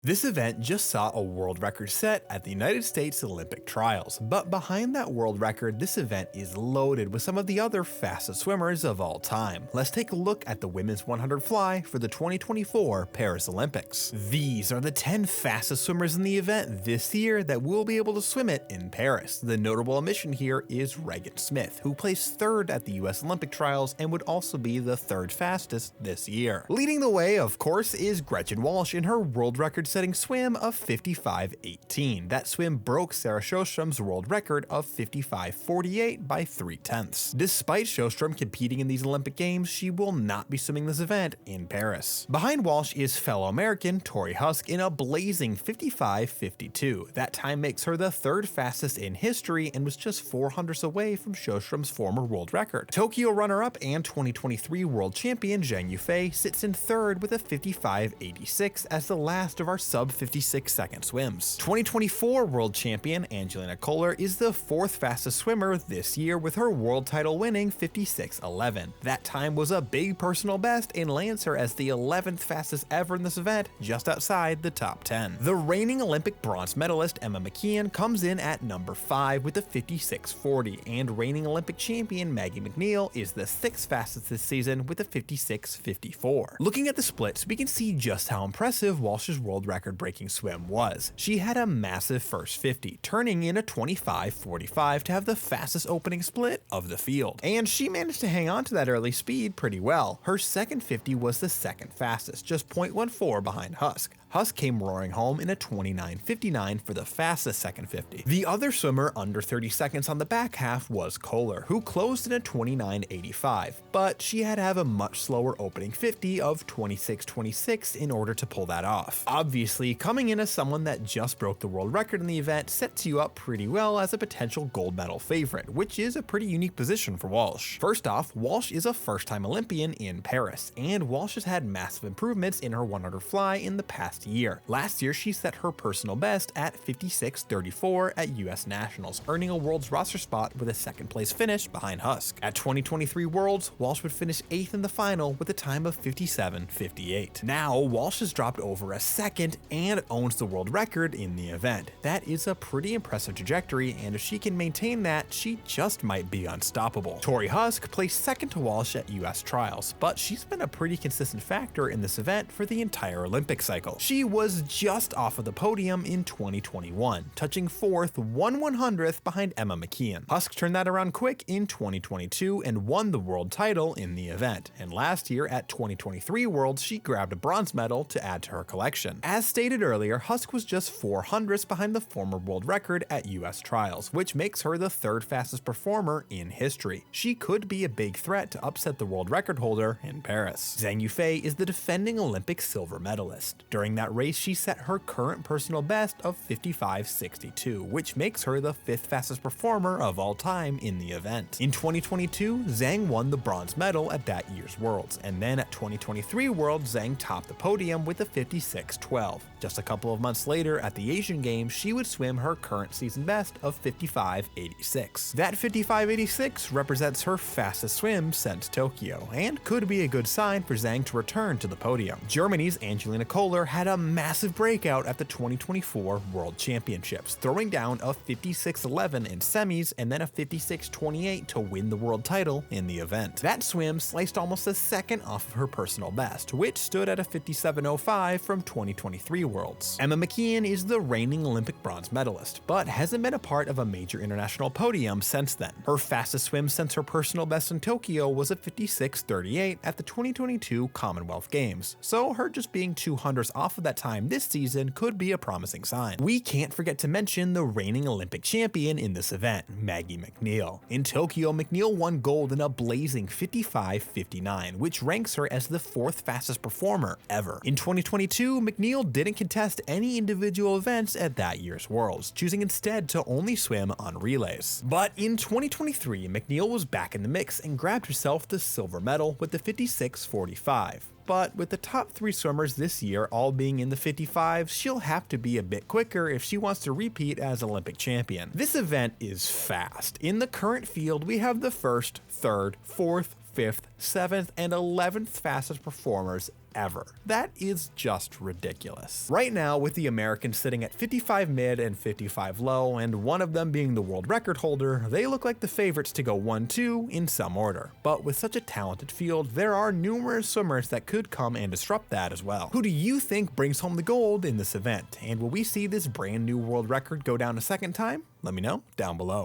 This event just saw a world record set at the United States Olympic Trials, but behind that world record, this event is loaded with some of the other fastest swimmers of all time. Let's take a look at the women's 100 fly for the 2024 Paris Olympics. These are the 10 fastest swimmers in the event this year that will be able to swim it in Paris. The notable omission here is Regan Smith, who placed third at the US Olympic Trials and would also be the third fastest this year. Leading the way, of course, is Gretchen Walsh in her world record-setting swim of 55.18. That swim broke Sarah Sjöström's world record of 55.48 by 3/10. Despite Sjöström competing in these Olympic Games, she will not be swimming this event in Paris. Behind Walsh is fellow American Tori Husk in a blazing 55.52. That time makes her the third fastest in history and was just 400ths away from Sjöström's former world record. Tokyo runner-up and 2023 world champion Zhang Yufei sits in third with a 55.86 as the last of our sub-56 second swims. 2024 world champion Angelina Kohler is the fourth fastest swimmer this year with her world title winning 56.11. That time was a big personal best and lands her as the 11th fastest ever in this event, just outside the top 10. The reigning Olympic bronze medalist Emma McKeon comes in at number 5 with a 56.40, and reigning Olympic champion Maggie McNeil is the 6th fastest this season with a 56.54. Looking at the splits, we can see just how impressive Walsh's world record-breaking swim was. She had a massive first 50, turning in a 25.45 to have the fastest opening split of the field. And she managed to hang on to that early speed pretty well. Her second 50 was the second fastest, just 0.14 behind Husk. Husk came roaring home in a 29.59 for the fastest second 50. The other swimmer under 30 seconds on the back half was Kohler, who closed in a 29.85, but she had to have a much slower opening 50 of 26.26 in order to pull that off. Obviously, coming in as someone that just broke the world record in the event sets you up pretty well as a potential gold medal favorite, which is a pretty unique position for Walsh. First off, Walsh is a first-time Olympian in Paris, and Walsh has had massive improvements in her 100 fly in the past year. Last year, she set her personal best at 56.34 at US Nationals, earning a Worlds roster spot with a second place finish behind Husk. At 2023 Worlds, Walsh would finish 8th in the final with a time of 57.58. Now, Walsh has dropped over a second and owns the world record in the event. That is a pretty impressive trajectory, and if she can maintain that, she just might be unstoppable. Tori Husk placed second to Walsh at US Trials, but she's been a pretty consistent factor in this event for the entire Olympic cycle. She was just off of the podium in 2021, touching 4th 1/100th behind Emma McKeon. Husk turned that around quick in 2022 and won the world title in the event, and last year at 2023 Worlds she grabbed a bronze medal to add to her collection. As stated earlier, Husk was just 400ths behind the former world record at US Trials, which makes her the third fastest performer in history. She could be a big threat to upset the world record holder in Paris. Zhang Yufei is the defending Olympic silver medalist. During that race, she set her current personal best of 55.62, which makes her the 5th fastest performer of all time in the event. In 2022, Zhang won the bronze medal at that year's Worlds, and then at 2023 Worlds, Zhang topped the podium with a 56.12. Just a couple of months later, at the Asian Games, she would swim her current season best of 55.86. That 55.86 represents her fastest swim since Tokyo, and could be a good sign for Zhang to return to the podium. Germany's Angelina Kohler had a massive breakout at the 2024 World Championships, throwing down a 56.11 in semis and then a 56.28 to win the world title in the event. That swim sliced almost a second off of her personal best, which stood at a 57.05 from 2023 Worlds. Emma McKeon is the reigning Olympic bronze medalist, but hasn't been a part of a major international podium since then. Her fastest swim since her personal best in Tokyo was a 56.38 at the 2022 Commonwealth Games, so her just being 200ths off of that time this season could be a promising sign. We can't forget to mention the reigning Olympic champion in this event, Maggie McNeil. In Tokyo, McNeil won gold in a blazing 55.59, which ranks her as the 4th fastest performer ever. In 2022, McNeil didn't contest any individual events at that year's Worlds, choosing instead to only swim on relays. But in 2023, McNeil was back in the mix and grabbed herself the silver medal with the 56.45. But with the top 3 swimmers this year all being in the 55s, she'll have to be a bit quicker if she wants to repeat as Olympic champion. This event is fast. In the current field, we have the 1st, 3rd, 4th, 5th, 7th, and 11th fastest performers ever. That is just ridiculous. Right now, with the Americans sitting at 55 mid and 55 low, and one of them being the world record holder, they look like the favorites to go 1-2 in some order. But with such a talented field, there are numerous swimmers that could come and disrupt that as well. Who do you think brings home the gold in this event? And will we see this brand new world record go down a second time? Let me know down below.